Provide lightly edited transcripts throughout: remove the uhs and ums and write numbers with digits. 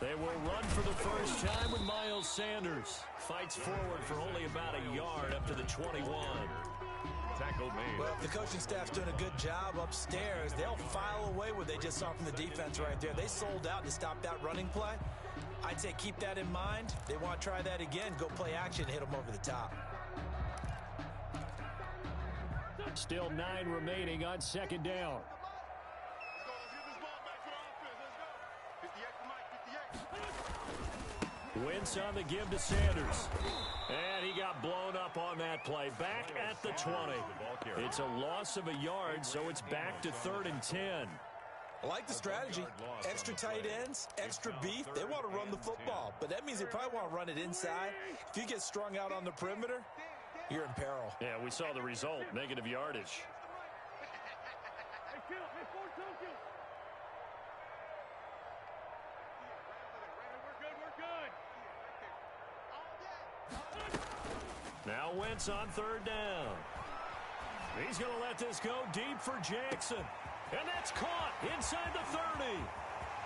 They will run for the first time with Miles Sanders. Fights forward for only about a yard up to the 21. Tackle made. Well, if the coaching staff's doing a good job upstairs, they'll file away what they just saw from the defense right there. They sold out to stop that running play. I'd say keep that in mind. They want to try that again. Go play action, hit them over the top. Still 9 remaining on second down. Wentz on the give to Sanders. And he got blown up on that play. Back at the 20. It's a loss of a yard, so it's back to 3rd and 10. I like the strategy. Extra tight ends, extra beef. They want to run the football, but that means they probably want to run it inside. If you get strung out on the perimeter, you're in peril. Yeah, we saw the result, negative yardage. Now Wentz on 3rd down. He's going to let this go deep for Jackson. And that's caught inside the 30.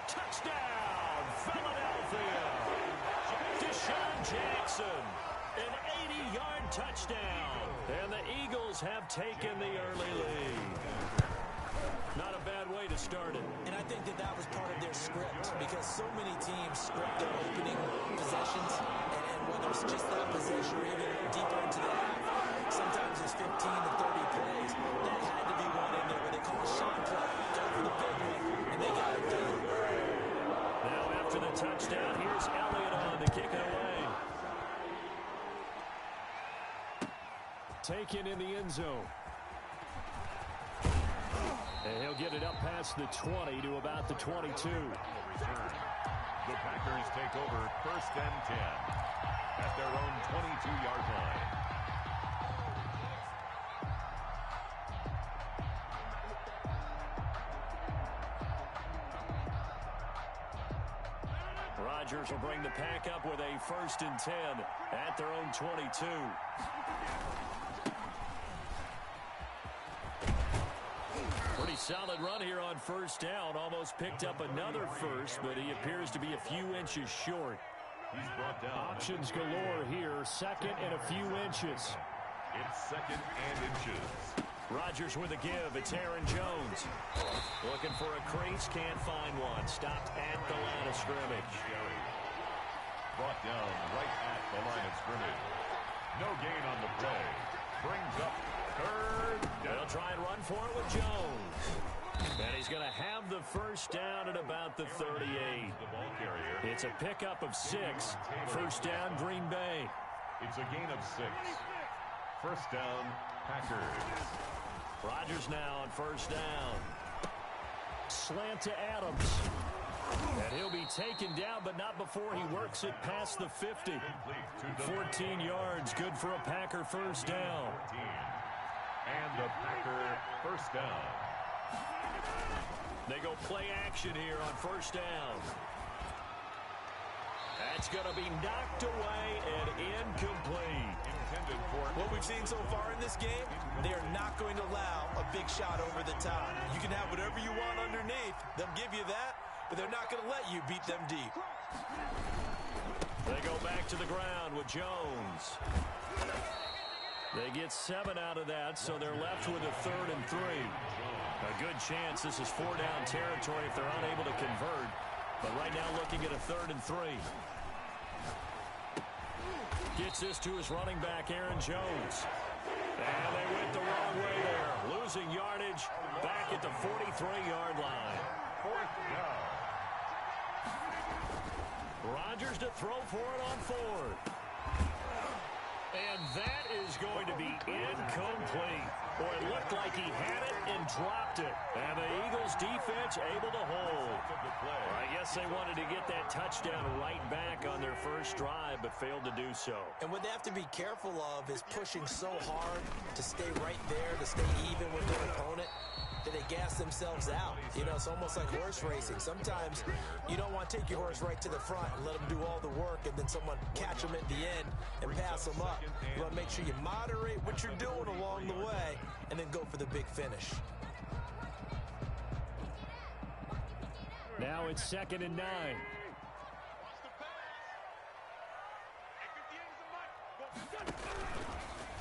Touchdown, Philadelphia. Deshaun Jackson, an 80-yard touchdown. And the Eagles have taken the early lead. Not a bad way to start it. And I think that was part of their script, because so many teams script their opening possessions, and whether it's just that possession or even deeper into the half, sometimes it's 15 to 30 plays. That had to be one in there where they call a shot play. Go for the big one, and they got it done. Now after the touchdown, here's Elliott on to kick it away. Taken in the end zone. And he'll get it up past the 20 to about the 22. The Packers take over 1st and 10 at their own 22-yard line. Rodgers will bring the pack up with a 1st and 10 at their own 22. Pretty solid run here on 1st down. Almost picked up another first, but he appears to be a few inches short. He's brought down. Options galore here. 2nd and a few inches. It's 2nd and inches. Rodgers with a give. It's Aaron Jones. Looking for a crease. Can't find one. Stopped at the line of scrimmage. Brought down right at the line of scrimmage. No gain on the play. Brings up 3rd down. They'll try and run for it with Jones. And he's going to have the 1st down at about the 38. The ball carrier. It's a pickup of 6. 1st down, Green Bay. It's a gain of 6. 1st down, Packers. Rodgers now on 1st down. Slant to Adams. And he'll be taken down, but not before he works it past the 50. 14 yards, good for a Packer 1st down. And the Packer 1st down. They go play action here on 1st down. That's going to be knocked away and incomplete. What we've seen so far in this game, they are not going to allow a big shot over the top. You can have whatever you want underneath. They'll give you that, but they're not going to let you beat them deep. They go back to the ground with Jones. They get 7 out of that, so they're left with a 3rd and 3. A good chance this is 4-down territory if they're unable to convert. But right now looking at a 3rd and 3. Gets this to his running back, Aaron Jones. And they went the wrong way there. Losing yardage back at the 43-yard line. 4th down. Rodgers to throw for it on 4th. And that is going to be incomplete. Or it looked like he had it and dropped it. And the Eagles defense able to hold. I guess they wanted to get that touchdown right back on their first drive, but failed to do so. And what they have to be careful of is pushing so hard to stay right there, to stay even with their opponent, that they gas themselves out. You know, it's almost like horse racing. Sometimes you don't want to take your horse right to the front and let them do all the work, and then someone catch them at the end and pass them up. You want to make sure you moderate what you're doing along the way and then go for the big finish. Now it's 2nd and 9.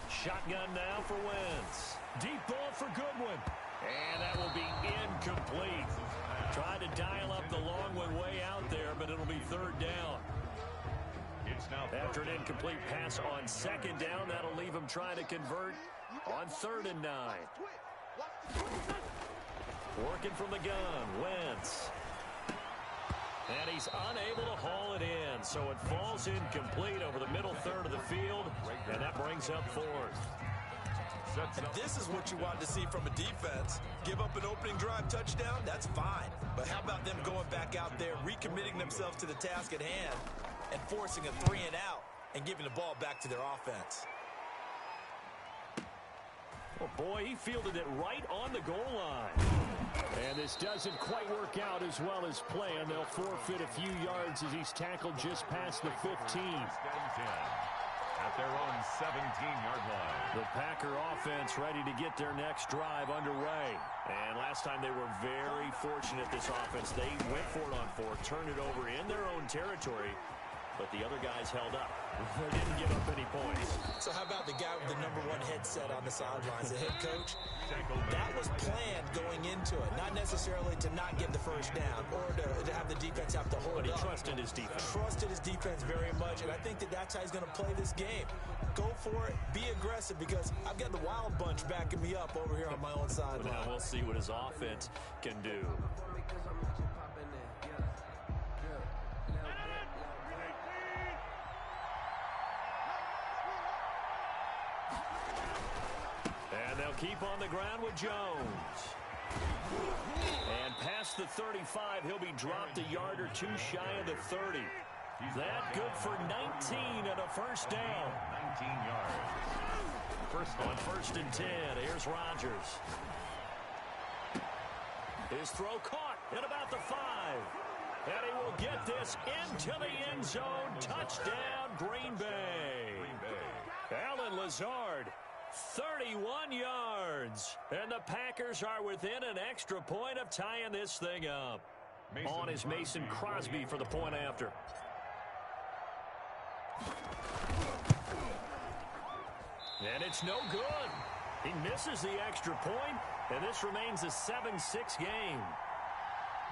Shotgun now for Wentz. Deep ball for Goodwin. And that will be incomplete. Tried to dial up the long one way out there, but it'll be third down. After an incomplete pass on second down, that'll leave him trying to convert on 3rd and 9. Working from the gun, Wentz. And he's unable to haul it in, so it falls incomplete over the middle third of the field, and that brings up 4th. And this is what you want to see from a defense. Give up an opening drive touchdown, that's fine. But how about them going back out there, recommitting themselves to the task at hand, and forcing a 3 and out, and giving the ball back to their offense? Oh, boy, he fielded it right on the goal line. And this doesn't quite work out as well as planned. They'll forfeit a few yards as he's tackled just past the 15. At their own 17-yard line. The Packer offense ready to get their next drive underway. And last time they were very fortunate, this offense. They went for it on 4, turned it over in their own territory, but the other guys held up. They didn't give up any points. So how about the guy with the #1 headset on the sidelines, the head coach? That was planned going into it, not necessarily to not get the first down or to have the defense have to hold But he up. trusted his defense. Trusted his defense very much, and I think that's how he's going to play this game. Go for it, be aggressive, because I've got the Wild Bunch backing me up over here on my own sideline. Now we'll see what his offense can do. And they'll keep on the ground with Jones. And past the 35, he'll be dropped a yard or two shy of the 30. That good for 19 and a first down. 19 yards. On 1st and 10, here's Rodgers. His throw caught at about the 5. And he will get this into the end zone. Touchdown, Green Bay. Allen Lazard, 31 yards. And the Packers are within an extra point of tying this thing up. On is Mason Crosby for the point after. And it's no good. He misses the extra point, and this remains a 7-6 game.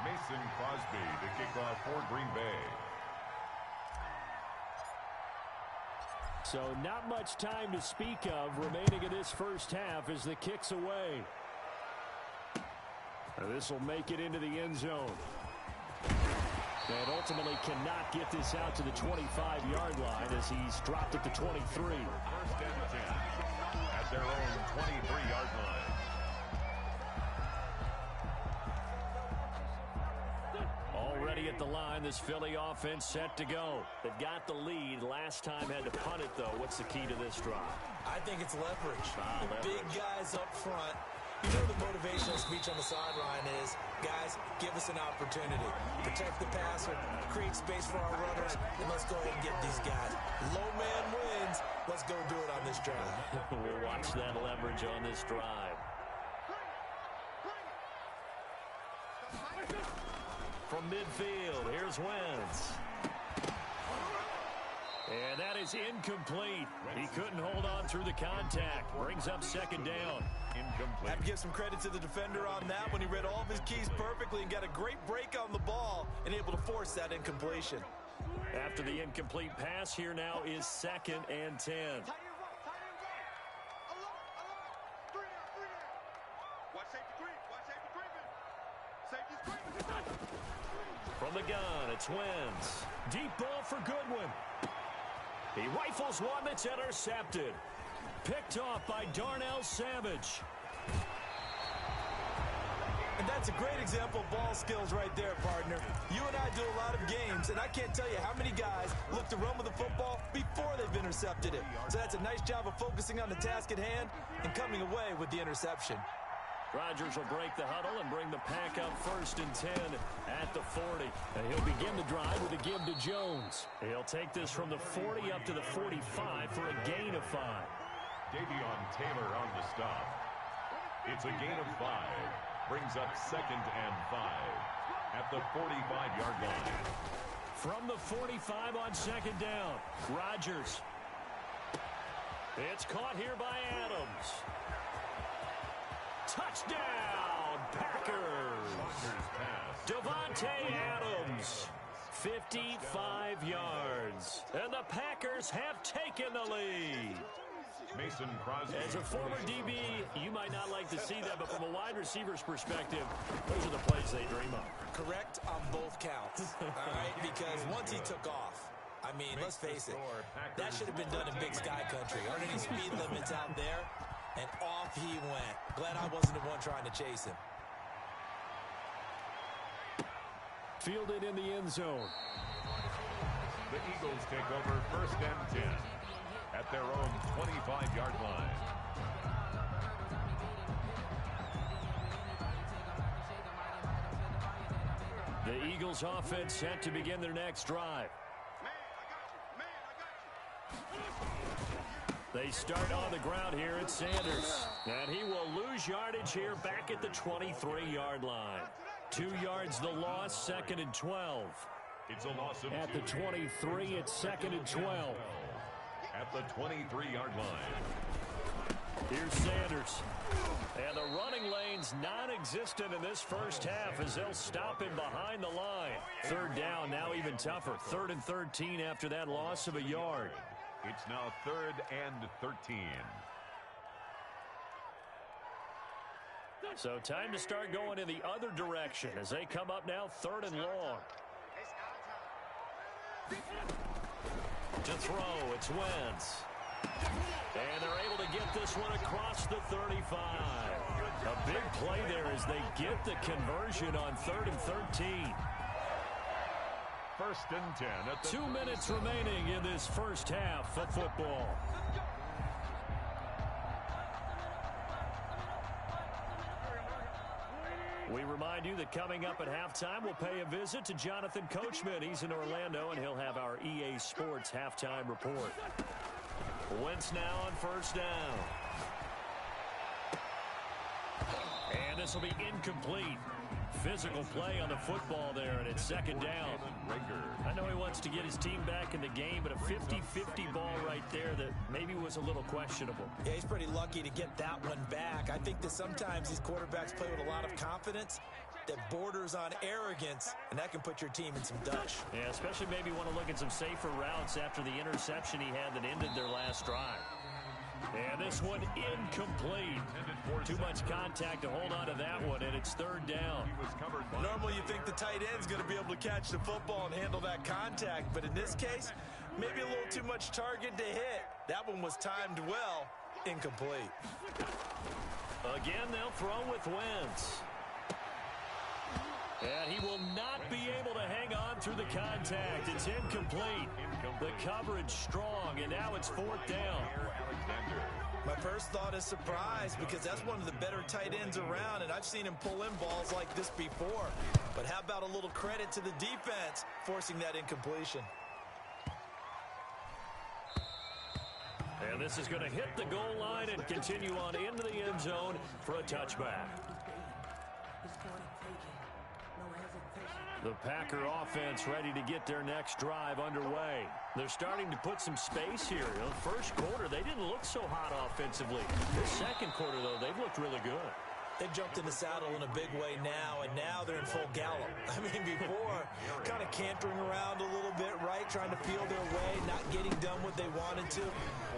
Mason Crosby to kick off for Green Bay. So not much time to speak of remaining in this first half as the kick's away. This will make it into the end zone. And ultimately cannot get this out to the 25-yard line as he's dropped at the 23. 1st and 10 at their own 23-yard line. Already at the line, this Philly offense set to go. They've got the lead. Last time had to punt it, though. What's the key to this drive? I think it's leverage. Leverage. Big guys up front. You know the motivational speech on the sideline is, guys, give us an opportunity. Protect the passer, create space for our runners, and let's go ahead and get these guys. Low man wins. Let's go do it on this drive. We'll watch that leverage on this drive. From midfield, here's Wentz. And that is incomplete. He couldn't hold on through the contact. Brings up 2nd down. Incomplete. Have to give some credit to the defender on that when he read all of his keys perfectly and got a great break on the ball and able to force that incompletion. After the incomplete pass, here now is 2nd and 10. From the gun, it's Wentz. Deep ball for Goodwin. He rifles one that's intercepted. Picked off by Darnell Savage. And that's a great example of ball skills right there, partner. You and I do a lot of games, and I can't tell you how many guys look to run with the football before they've intercepted it. So that's a nice job of focusing on the task at hand and coming away with the interception. Rodgers will break the huddle and bring the pack up 1st and 10 at the 40. And he'll begin the drive with a give to Jones. He'll take this from the 40 up to the 45 for a gain of 5. Davion Taylor on the stop. It's a gain of 5. Brings up 2nd and 5 at the 45-yard line. From the 45 on 2nd down, Rodgers. It's caught here by Adams. Touchdown, Packers. Devontae Adams, 55 yards. And the Packers have taken the lead. Mason Crosby. As a former DB, you might not like to see that, but from a wide receiver's perspective, those are the plays they dream of. Correct on both counts, all right? Because once he took off, I mean, let's face it, that should have been done in Big Sky Country. Aren't any speed limits out there? And off he went. Glad I wasn't the one trying to chase him. Fielded in the end zone. The Eagles take over 1st and 10 at their own 25-yard line. The Eagles offense set to begin their next drive. They start on the ground here at Sanders. And he will lose yardage here back at the 23-yard line. 2 yards the loss, 2nd and 12. It's a loss of at the 23, it's 2nd and 12. At the 23-yard line. Here's Sanders. And the running lane's non-existent in this first half as they'll stop him behind the line. 3rd down, now even tougher. 3rd and 13 after that loss of a yard. It's now 3rd and 13. So time to start going in the other direction as they come up now 3rd and long. To throw, it's Wentz. And they're able to get this one across the 35. A big play there as they get the conversion on 3rd and 13. 1st and 10. At the 2 minutes remaining in this first half of football. We remind you that coming up at halftime, we'll pay a visit to Jonathan Coachman. He's in Orlando, and he'll have our EA Sports halftime report. Wentz now on 1st down. And this will be incomplete. Physical play on the football there, and it's 2nd down. I know he wants to get his team back in the game, but a 50-50 ball right there that maybe was a little questionable. Yeah, he's pretty lucky to get that one back. I think that sometimes these quarterbacks play with a lot of confidence that borders on arrogance, and that can put your team in some dutch. Yeah, especially maybe want to look at some safer routes after the interception he had that ended their last drive. And this one incomplete. Too much contact to hold on to that one, and it's 3rd down. Normally you think the tight end's going to be able to catch the football and handle that contact, but in this case, maybe a little too much target to hit. That one was timed well, incomplete. Again, they'll throw with Wentz. And he will not be able to hang on through the contact. It's incomplete. The coverage strong, and now it's 4th down. My first thought is surprise because that's one of the better tight ends around, and I've seen him pull in balls like this before. But how about a little credit to the defense forcing that incompletion? And this is going to hit the goal line and continue on into the end zone for a touchback. The Packer offense ready to get their next drive underway. They're starting to put some space here. In the first quarter, they didn't look so hot offensively. The second quarter, though, they've looked really good. They've jumped in the saddle in a big way now, and now they're in full gallop. I mean, before, kind of cantering around a little bit, right? Trying to feel their way, not getting done what they wanted to.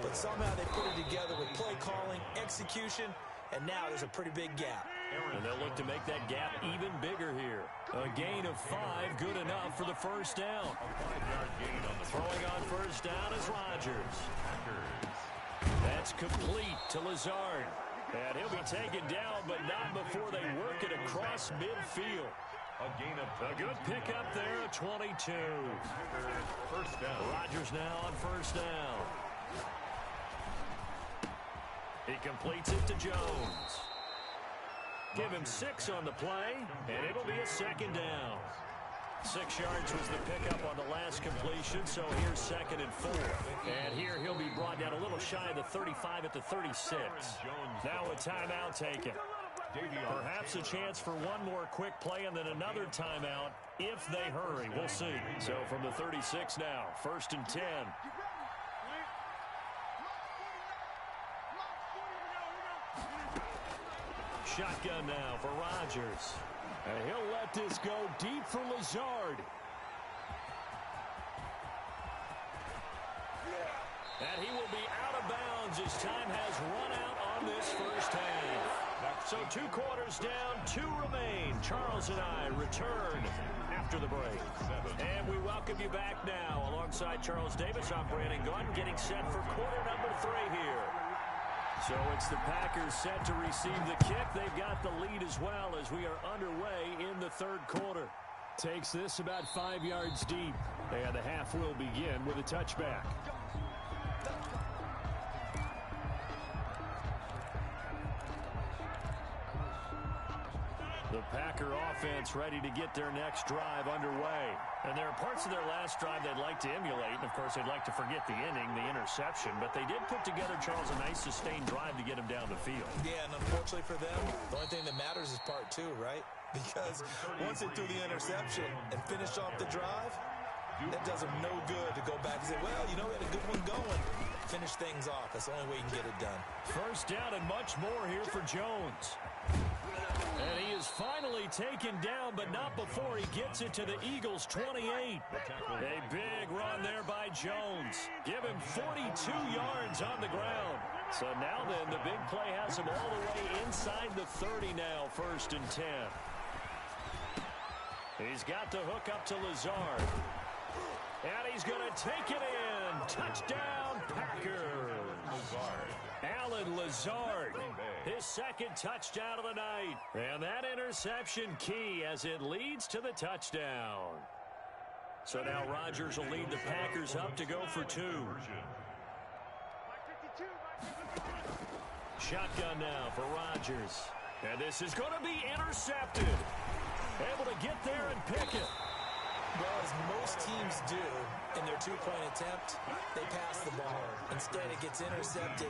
But somehow they put it together with play calling, execution, and now there's a pretty big gap. And they'll look to make that gap even bigger here. A gain of 5, good enough for the 1st down. Throwing on 1st down is Rodgers. That's complete to Lazard. And he'll be taken down, but not before they work it across midfield. A good pickup there at 22. 1st down. Rodgers now on 1st down. He completes it to Jones. Give him 6 on the play, and it'll be a 2nd down. 6 yards was the pickup on the last completion, so here's 2nd and 4. And here he'll be brought down a little shy of the 35 at the 36. Now a timeout taken. Perhaps a chance for one more quick play and then another timeout if they hurry. We'll see. So from the 36 now, 1st and 10. Shotgun now for Rodgers. And he'll let this go deep for Lazard. And he will be out of bounds as time has run out on this first half. So 2 quarters down, 2 remain. Charles and I return after the break. And we welcome you back now. Alongside Charles Davis, I'm Brandon Gunn, getting set for quarter number 3 here. So it's the Packers set to receive the kick. They've got the lead as well as we are underway in the 3rd quarter. Takes this about 5 yards deep. And the half will begin with a touchback. The Packer offense ready to get their next drive underway. And there are parts of their last drive they'd like to emulate. And, of course, they'd like to forget the inning, the interception. But they did put together, Charles, a nice sustained drive to get him down the field. Yeah, and unfortunately for them, the only thing that matters is part 2, right? Because once they threw the interception and finished off the drive, that does them no good to go back and say, well, you know, we had a good one going. Finish things off. That's the only way you can get it done. First down and much more here for Jones. And he is finally taken down, but not before he gets it to the Eagles' 28. A big run there by Jones. Give him 42 yards on the ground. So now then, the big play has him all the way inside the 30 now, 1st and 10. He's got the hook up to Lazard. And he's going to take it in. Touchdown, Packers. Alan Lazard, his 2nd touchdown of the night. And that interception key as it leads to the touchdown. So now Rodgers will lead the Packers up to go for 2. Shotgun now for Rodgers. And this is going to be intercepted. Able to get there and pick it. Well, as most teams do in their 2-point attempt, they pass the ball. Instead, it gets intercepted.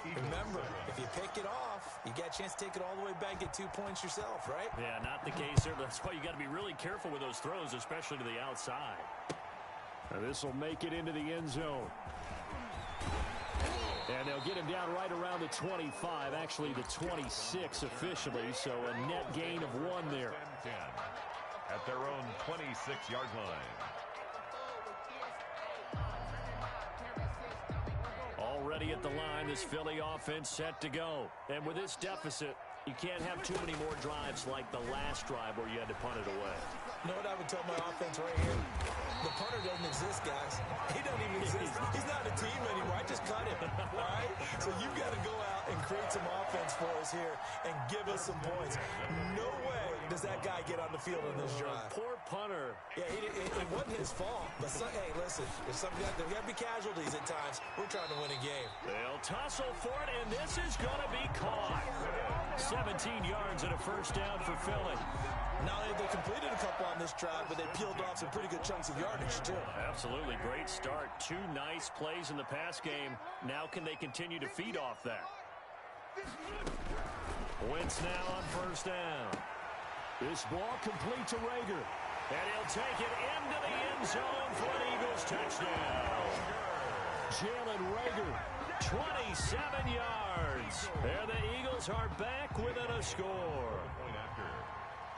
And remember, if you pick it off, you got a chance to take it all the way back, get 2 points yourself, right? Yeah, not the case here. That's why you got to be really careful with those throws, especially to the outside. And this will make it into the end zone. And they'll get him down right around the 25, actually the 26 officially, so a net gain of 1 there. At their own 26-yard line. Already at the line, this Philly offense set to go. And with this deficit, you can't have too many more drives like the last drive where you had to punt it away. You know what I would tell my offense right here? The punter doesn't exist, guys. He doesn't even exist. He's not a team anymore. I just cut him, all right? So you've got to go out and create some offense for us here and give us some points. No way does that guy get on the field on this drive. Poor punter. Yeah, it wasn't his fault. But, hey, listen, there's got to be casualties at times. We're trying to win a game. They'll tussle for it, and this is going to be caught. 17 yards and a first down for Philly. Now they completed a couple on this drive, but they peeled off some pretty good chunks of yardage, too. Absolutely. Great start. 2 nice plays in the pass game. Now can they continue to feed off that? Wentz now on first down. This ball complete to Rager. And he'll take it into the end zone for an Eagles touchdown. Jalen Rager, 27 yards. And the Eagles are back within a score.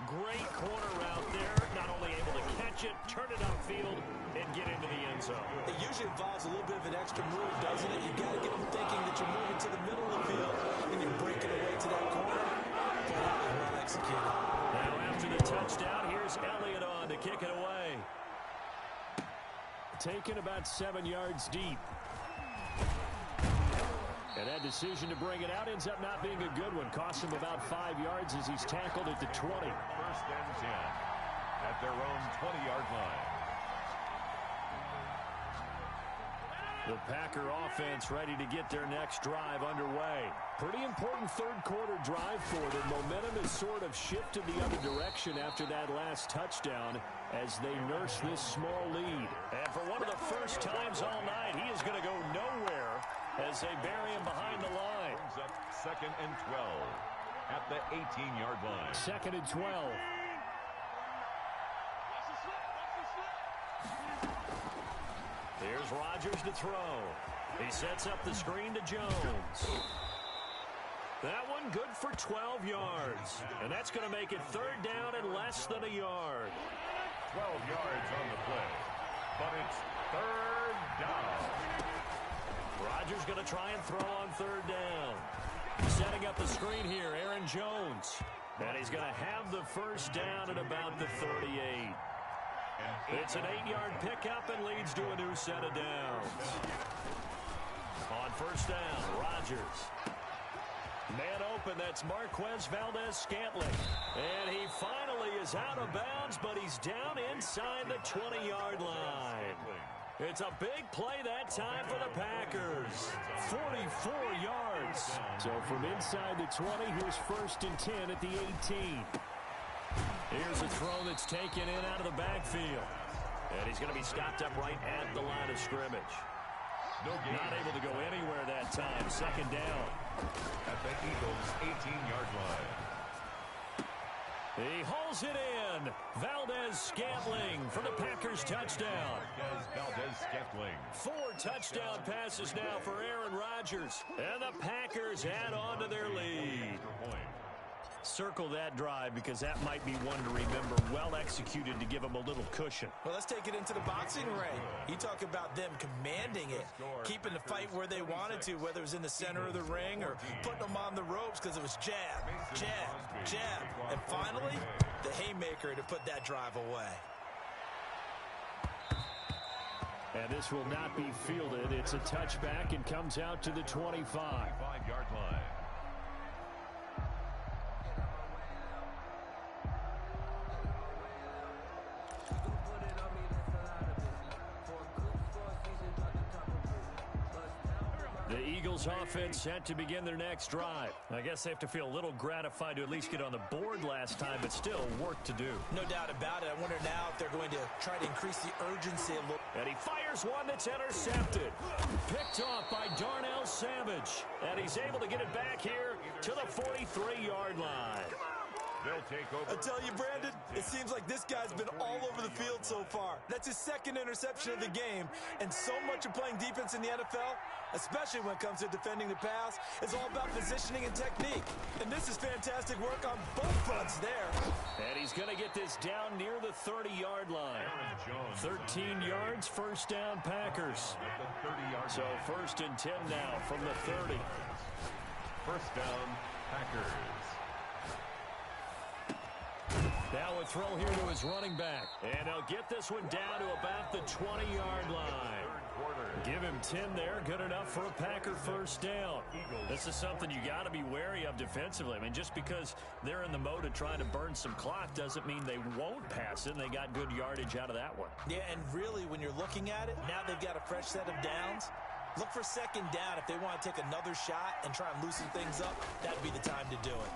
Great corner route there. Not only able to catch it, turn it upfield, and get into the end zone. It usually involves a little bit of an extra move, doesn't it? You've got to get them thinking that you're moving to the middle of the field, and you're breaking away to that corner. But that was well executed. Now after the touchdown, here's Elliott on to kick it away. Taken about 7 yards deep. And that decision to bring it out ends up not being a good one. Cost him about 5 yards as he's tackled at the 20. 1st and 10 at their own 20-yard line. The Packer offense ready to get their next drive underway. Pretty important 3rd quarter drive for them. Momentum has sort of shifted the other direction after that last touchdown as they nurse this small lead. And for one of the first times all night, he is going to go nowhere as they bury him behind the line. Brings up 2nd and 12 at the 18-yard line. 2nd and 12. Here's Rodgers to throw. He sets up the screen to Jones. That one good for 12 yards. And that's going to make it third down and less than a yard. 12 yards on the play. But it's third down. Rodgers going to try and throw on third down. Setting up the screen here, Aaron Jones. And he's going to have the first down at about the 38. It's an 8-yard pickup and leads to a new set of downs. On first down, Rodgers. Man open, that's Marquez Valdez-Scantling. And he finally is out of bounds, but he's down inside the 20-yard line. It's a big play that time for the Packers. 44 yards. So from inside the 20, here's first and 10 at the 18. Here's a throw that's taken in out of the backfield. And he's going to be stopped up right at the line of scrimmage. Not able to go anywhere that time. Second down. At the Eagles' 18-yard line. He hauls it in. Valdez-Scantling for the Packers touchdown. Valdez-Scantling. 4 touchdown passes now for Aaron Rodgers. And the Packers add on to their lead. Circle that drive because that might be one to remember. Well executed to give them a little cushion. Well, let's take it into the boxing ring. You talk about them commanding it, keeping the fight where they wanted to, whether it was in the center of the ring or putting them on the ropes because it was jab, jab, jab. And finally, the haymaker to put that drive away. And this will not be fielded. It's a touchback and comes out to the 25. 5-yard line. The Eagles offense set to begin their next drive. I guess they have to feel a little gratified to at least get on the board last time, but still work to do. No doubt about it. I wonder now if they're going to try to increase the urgency a little. And he fires one that's intercepted. Picked off by Darnell Savage. And he's able to get it back here to the 43-yard line. They'll take over. I tell you, Brandon, it seems like this guy's been all over the field so far. That's his second interception of the game. And so much of playing defense in the NFL, especially when it comes to defending the pass, is all about positioning and technique. And this is fantastic work on both fronts there. And he's going to get this down near the 30-yard line. 13 yards, first down Packers. So first and 10 now from the 30. First down, Packers. Now a throw here to his running back. And he'll get this one down to about the 20-yard line. Give him 10 there. Good enough for a Packer first down. This is something you got to be wary of defensively. I mean, just because they're in the mode of trying to burn some clock doesn't mean they won't pass it, and they got good yardage out of that one. Yeah, and really, when you're looking at it, now they've got a fresh set of downs. Look for second down if they want to take another shot and try and loosen things up. That'd be the time to do it.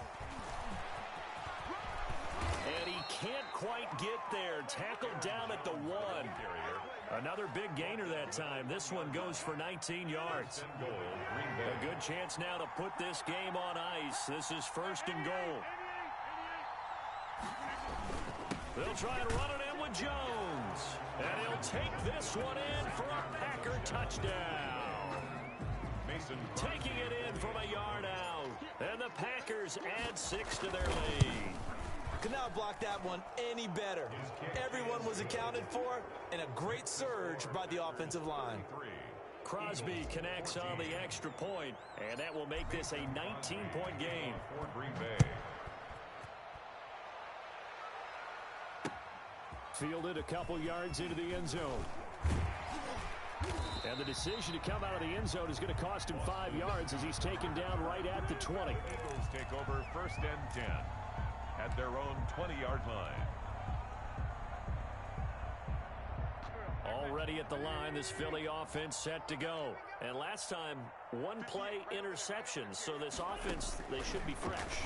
And he can't quite get there. Tackled down at the 1. Another big gainer that time. This one goes for 19 yards. A good chance now to put this game on ice. This is first and goal. They'll try and run it in with Jones. And he'll take this one in for a Packer touchdown. Taking it in from a yard out. And the Packers add 6 to their lead. Could not block that one any better. Everyone was accounted for, and a great surge by the offensive line. Crosby connects on the extra point, and that will make this a 19-point game. For Green Bay. Fielded a couple yards into the end zone. And the decision to come out of the end zone is going to cost him 5 yards as he's taken down right at the 20. Eagles take over first and 10 at their own 20-yard line. Already at the line, this Philly offense set to go. And last time, one play interception. So this offense, they should be fresh.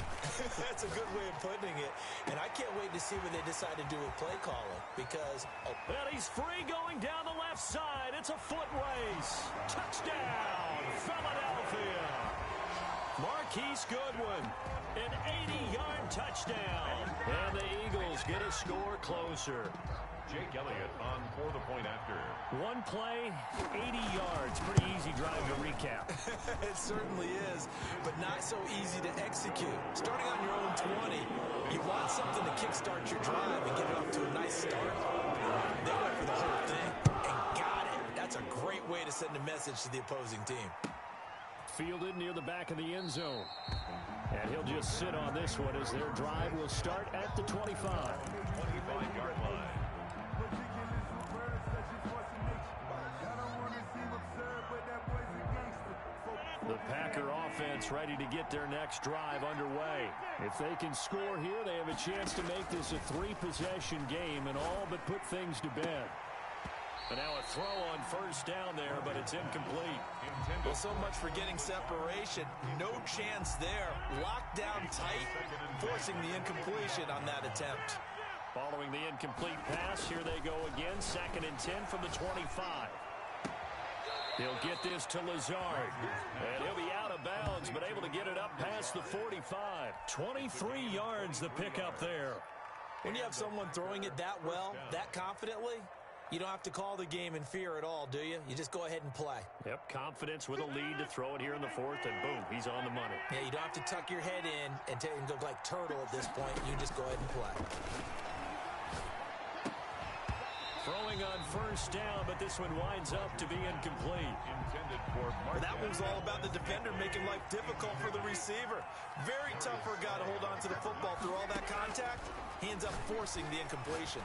That's a good way of putting it. And I can't wait to see what they decide to do with play calling. Because... And he's free going down the left side. It's a foot race. Touchdown, Philadelphia. Marquise Goodwin, an 80-yard touchdown. And the Eagles get a score closer. Jake Elliott on for the point after. One play, 80 yards. Pretty easy drive to recap. It certainly is, but not so easy to execute. Starting on your own 20, you want something to kickstart your drive and get it off to a nice start. They went for the whole thing and got it. That's a great way to send a message to the opposing team. Fielded near the back of the end zone. And he'll just sit on this one as their drive will start at the 25. 25-yard line. The Packer offense ready to get their next drive underway. If they can score here, they have a chance to make this a three-possession game and all but put things to bed. And now a throw on first down there, but it's incomplete. Well, so much for getting separation. No chance there. Locked down tight, forcing the incompletion on that attempt. Following the incomplete pass, here they go again. 2nd and 10 from the 25. He'll get this to Lazard. And he'll be out of bounds, but able to get it up past the 45. 23 yards the pickup there. When you have someone throwing it that well, that confidently, you don't have to call the game in fear at all, do you? You just go ahead and play. Yep, confidence with a lead to throw it here in the 4th, and boom, he's on the money. Yeah, you don't have to tuck your head in and look like turtle at this point. You just go ahead and play. Throwing on first down, but this one winds up to be incomplete. Intended for Well, that one's all about the defender making life difficult for the receiver. Very tough for a guy to hold on to the football through all that contact. He ends up forcing the incompletion.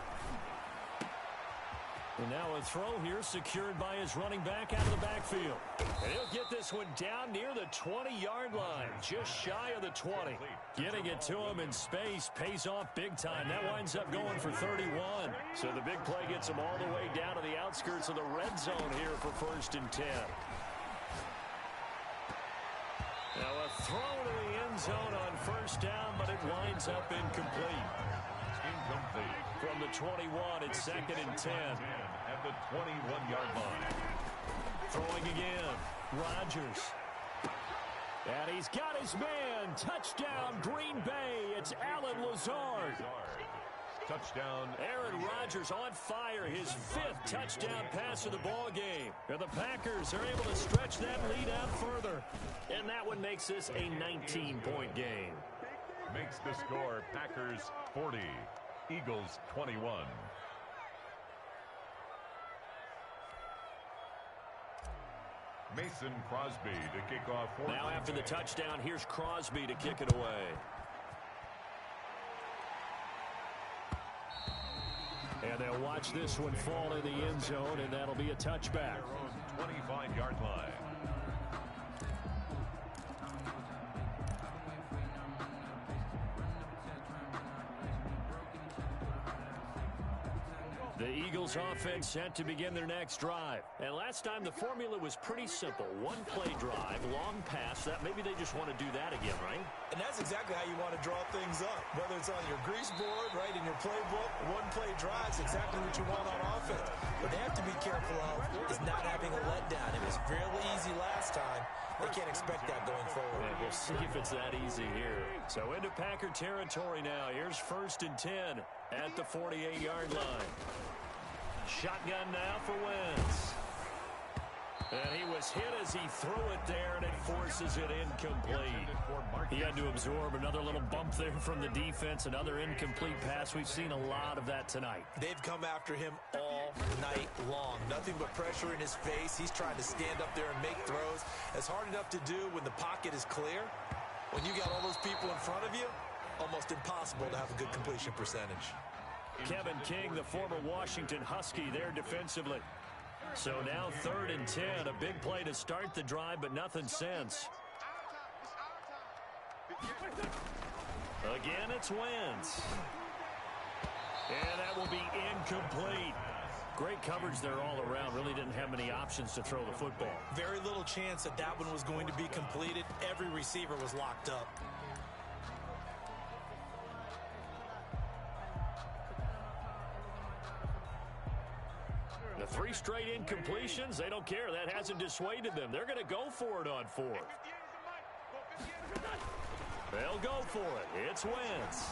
And now a throw here secured by his running back out of the backfield. And he'll get this one down near the 20-yard line, just shy of the 20. Getting it to him in space pays off big time. That winds up going for 31. So the big play gets him all the way down to the outskirts of the red zone here for 1st and 10. Now a throw to the end zone on first down, but it winds up incomplete. incomplete. From the 21, it's 2nd and 10. At the 21-yard line. Throwing again. Rodgers. And he's got his man. Touchdown, Green Bay. It's Alan Lazard. Touchdown. Aaron Rodgers on fire. His 5th touchdown pass of the ball game. And the Packers are able to stretch that lead out further. And that one makes this a 19-point game. Makes the score Packers 40, Eagles 21. Mason Crosby to kick off. Now after the touchdown, here's Crosby to kick it away. And they'll watch this one fall in the end zone, and that'll be a touchback. 25-yard line. The Eagles offense set to begin their next drive. And last time the formula was pretty simple. One play drive, long pass. That maybe they just want to do that again, right? And that's exactly how you want to draw things up. Whether it's on your grease board, right, in your playbook, one play drive is exactly what you want on offense. What they have to be careful of is not having a letdown. It was fairly easy last time. They can't expect that going forward. And we'll see if it's that easy here. So into Packer territory now. Here's 1st and 10 at the 48-yard line. Shotgun now for Wentz. And he was hit as he threw it there, and it forces it incomplete. He had to absorb another little bump there from the defense, another incomplete pass. We've seen a lot of that tonight. They've come after him all night long. Nothing but pressure in his face. He's trying to stand up there and make throws. It's hard enough to do when the pocket is clear. When you got all those people in front of you, almost impossible to have a good completion percentage. Kevin King, the former Washington Husky, there defensively. So now 3rd and 10, a big play to start the drive, but nothing since. Again, it's Wentz. And that will be incomplete. Great coverage there all around. Really didn't have many options to throw the football. Very little chance that that one was going to be completed. Every receiver was locked up. The 3 straight incompletions, they don't care. That hasn't dissuaded them. They're going to go for it on 4th. They'll go for it. It's Wentz.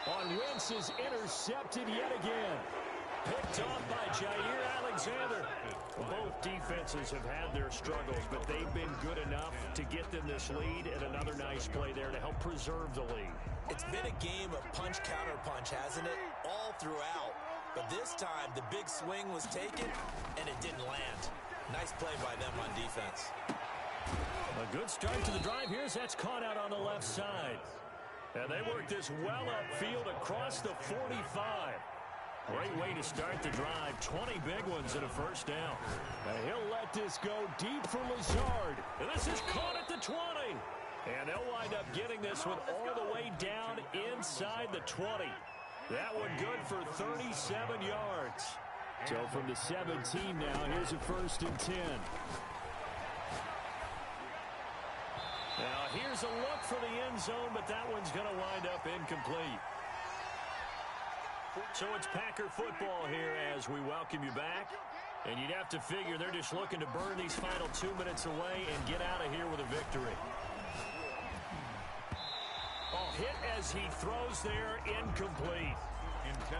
On Wentz is intercepted yet again. Picked off by Jair Alexander. Both defenses have had their struggles, but they've been good enough to get them this lead, and another nice play there to help preserve the lead. It's been a game of punch-counter-punch, hasn't it? All throughout. But this time, the big swing was taken, and it didn't land. Nice play by them on defense. A good start to the drive here as that's caught out on the left side. And they work this well upfield across the 45. Great way to start the drive. 20 big ones and a first down. And he'll let this go deep for Lazard. And this is caught at the 20. And they'll wind up getting this one all the way down inside the 20. That one good for 37 yards. So from the 17 now, here's a 1st and 10. Now here's a look for the end zone, but that one's going to wind up incomplete. So it's Packer football here as we welcome you back. And you'd have to figure they're just looking to burn these final 2 minutes away and get out of here with a victory. Hit as he throws there, incomplete.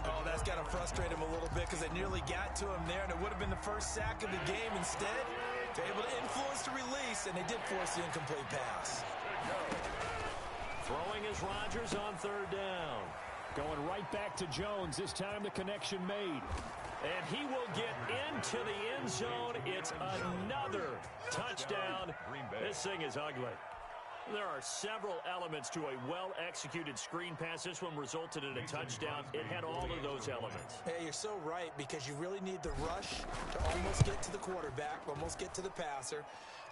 Oh, that's got to frustrate him a little bit because they nearly got to him there, and it would have been the first sack of the game. Instead, they're able to influence the release, and they did force the incomplete pass. Throwing is Rodgers on 3rd down. Going right back to Jones. This time the connection made. And he will get into the end zone. It's another touchdown. This thing is ugly. There are several elements to a well-executed screen pass. This one resulted in a touchdown. It had all of those elements. Hey, you're so right because you really need the rush to almost get to the quarterback, almost get to the passer.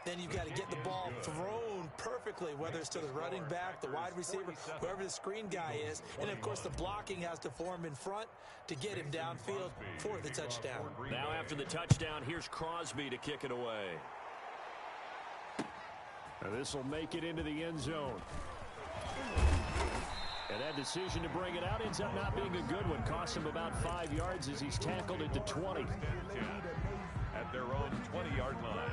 Then you've got to get the ball thrown perfectly, whether it's to the running back, the wide receiver, whoever the screen guy is. And, of course, the blocking has to form in front to get him downfield for the touchdown. Now after the touchdown, here's Crosby to kick it away. And this will make it into the end zone. And that decision to bring it out ends up not being a good one. Costs him about 5 yards as he's tackled at the 20. At their own 20-yard line.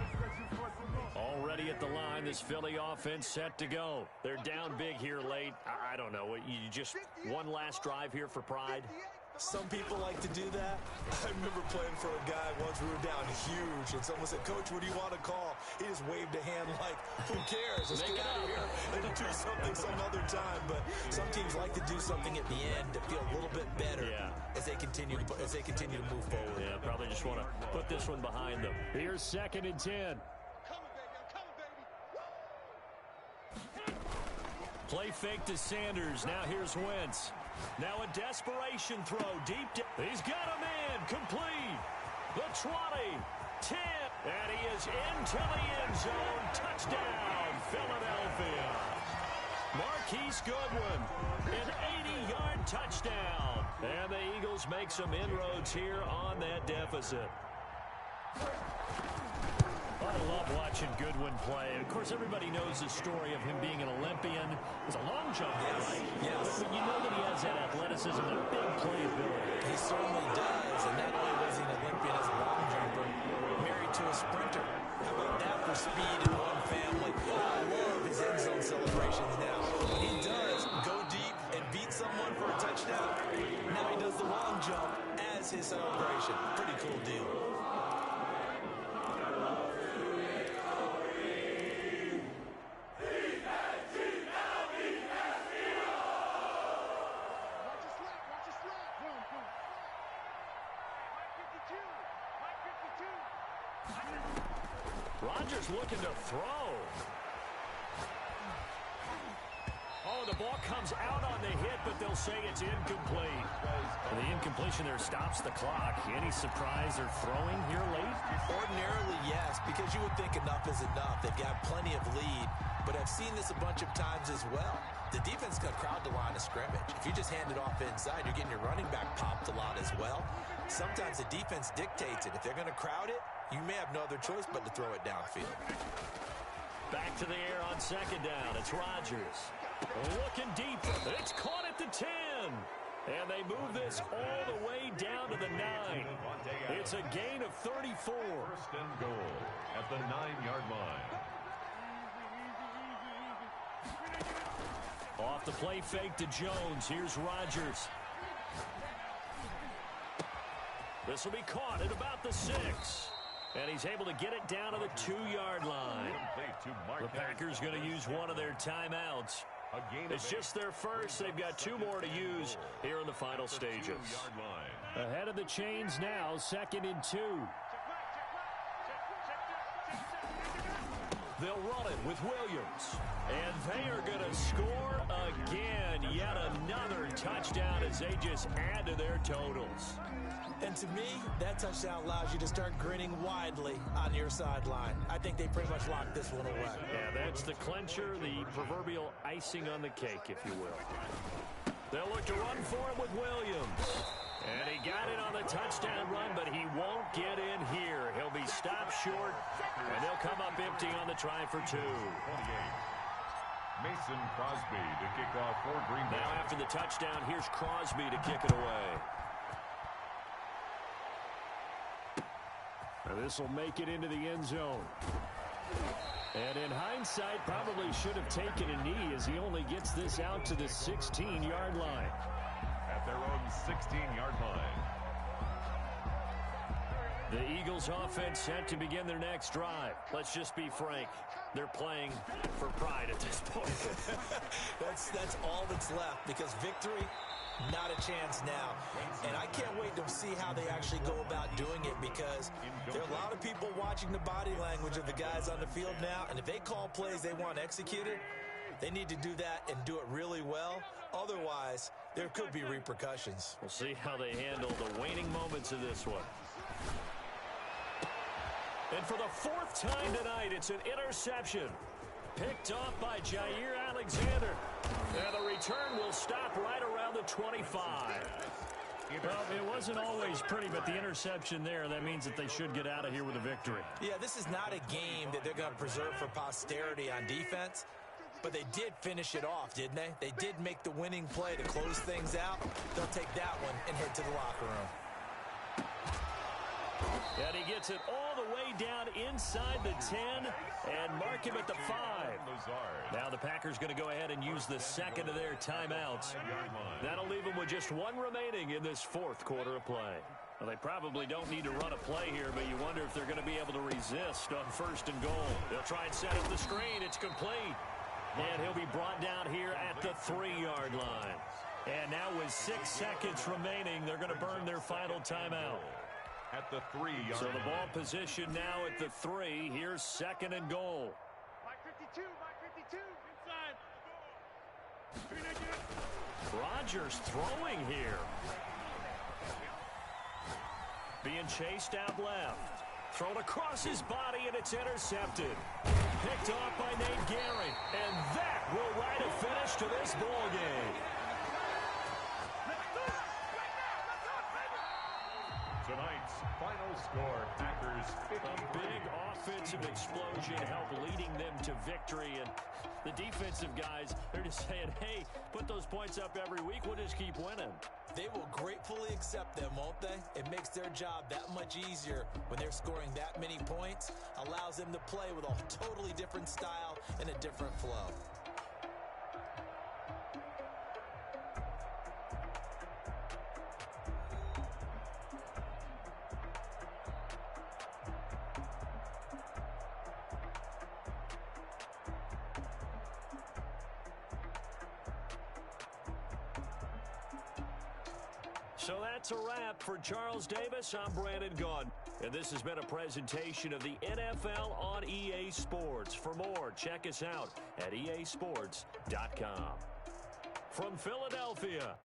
Already at the line, this Philly offense set to go. They're down big here late. I don't know. You just one last drive here for pride? Some people like to do that. I remember playing for a guy once. We were down huge, and someone said, "Coach, what do you want to call?" He just waved a hand like, "Who cares? Let's get out of here and do something some other time." But some teams like to do something at the end to feel a little bit better as they continue to move forward. Yeah, probably just want to put this one behind them. Here's 2nd and 10. Play fake to Sanders. Now here's Wentz. Now a desperation throw deep. He's got a man complete. The 20, 10, and he is into the end zone. Touchdown, Philadelphia. Marquise Goodwin, an 80-yard touchdown. And the Eagles make some inroads here on that deficit. I love watching Goodwin play. Of course, everybody knows the story of him being an Olympian. He's a long jumper, right? Yes. But you know that he has that athleticism and big playability. He certainly does. And not only was he an Olympian as a long jumper, married to a sprinter. How about that for speed in one family? I love his end zone celebrations now. When he does go deep and beat someone for a touchdown, now he does the long jump as his celebration. Pretty cool deal. Rodgers looking to throw. Oh, the ball comes out on the hit, but they'll say it's incomplete. And the incompletion there stops the clock. Any surprise they're throwing here late? Ordinarily, yes, because you would think enough is enough. They've got plenty of lead, but I've seen this a bunch of times as well. The defense can crowd the line of scrimmage. If you just hand it off inside, you're getting your running back popped a lot as well. Sometimes the defense dictates it. If they're going to crowd it, you may have no other choice but to throw it downfield. Back to the air on 2nd down. It's Rodgers. Looking deep. It's caught at the 10. And they move this all the way down to the 9. It's a gain of 34. 1st and goal at the 9-yard line. Off the play fake to Jones. Here's Rodgers. This will be caught at about the 6. And he's able to get it down to the 2-yard line. The Packers going to use one of their timeouts. It's just their first. They've got 2 more to use here in the final stages. Ahead of the chains now, 2nd and 2. They'll run it with Williams. And they are going to score again. Yet another touchdown as they just add to their totals. And to me, that touchdown allows you to start grinning widely on your sideline. I think they pretty much locked this one away. Yeah, that's the clincher, the proverbial icing on the cake, if you will. They'll look to run for it with Williams. And he got it on the touchdown run, but he won't get in here. He'll be stopped short, and they'll come up empty on the try for 2. Mason Crosby to kick off for Green Bay. Now after the touchdown, here's Crosby to kick it away. And this will make it into the end zone. And in hindsight, probably should have taken a knee as he only gets this out to the 16-yard line. At their own 16-yard line. The Eagles offense set to begin their next drive. Let's just be frank. They're playing for pride at this point. That's all that's left, because victory, not a chance now. And I can't wait to see how they actually go about doing it, because there are a lot of people watching the body language of the guys on the field now, and if they call plays they want executed, they need to do that and do it really well. Otherwise, there could be repercussions. We'll see how they handle the waning moments of this one. And for the 4th time tonight, it's an interception. Picked off by Jair Alexander. And the return will stop right around the 25. Well, it wasn't always pretty, but the interception there, that means that they should get out of here with a victory. Yeah, this is not a game that they're going to preserve for posterity on defense. But they did finish it off, didn't they? They did make the winning play to close things out. They'll take that one and head to the locker room. And he gets it all the way down inside the 10 and mark him at the 5. Now the Packers going to go ahead and use the 2nd of their timeouts. That'll leave them with just 1 remaining in this 4th quarter of play. Well, they probably don't need to run a play here, but you wonder if they're going to be able to resist on 1st and goal. They'll try and set up the screen. It's complete. And he'll be brought down here at the 3-yard line. And now with 6 seconds remaining, they're going to burn their final timeout. At the 3-yard So the ball position now at the 3. Here's 2nd and goal. Mike 52, inside. Rodgers throwing here. Being chased out left. Thrown across his body, and it's intercepted. Picked off by Nate Gehring. And that will write a finish to this ball game. Tonight's final score, Packers 50. A big offensive explosion helped leading them to victory. And the defensive guys, they're just saying, hey, put those points up every week. We'll just keep winning. They will gratefully accept them, won't they? It makes their job that much easier when they're scoring that many points. Allows them to play with a totally different style and a different flow. So that's a wrap for Charles Davis. I'm Brandon Gaudin. And this has been a presentation of the NFL on EA Sports. For more, check us out at easports.com. From Philadelphia,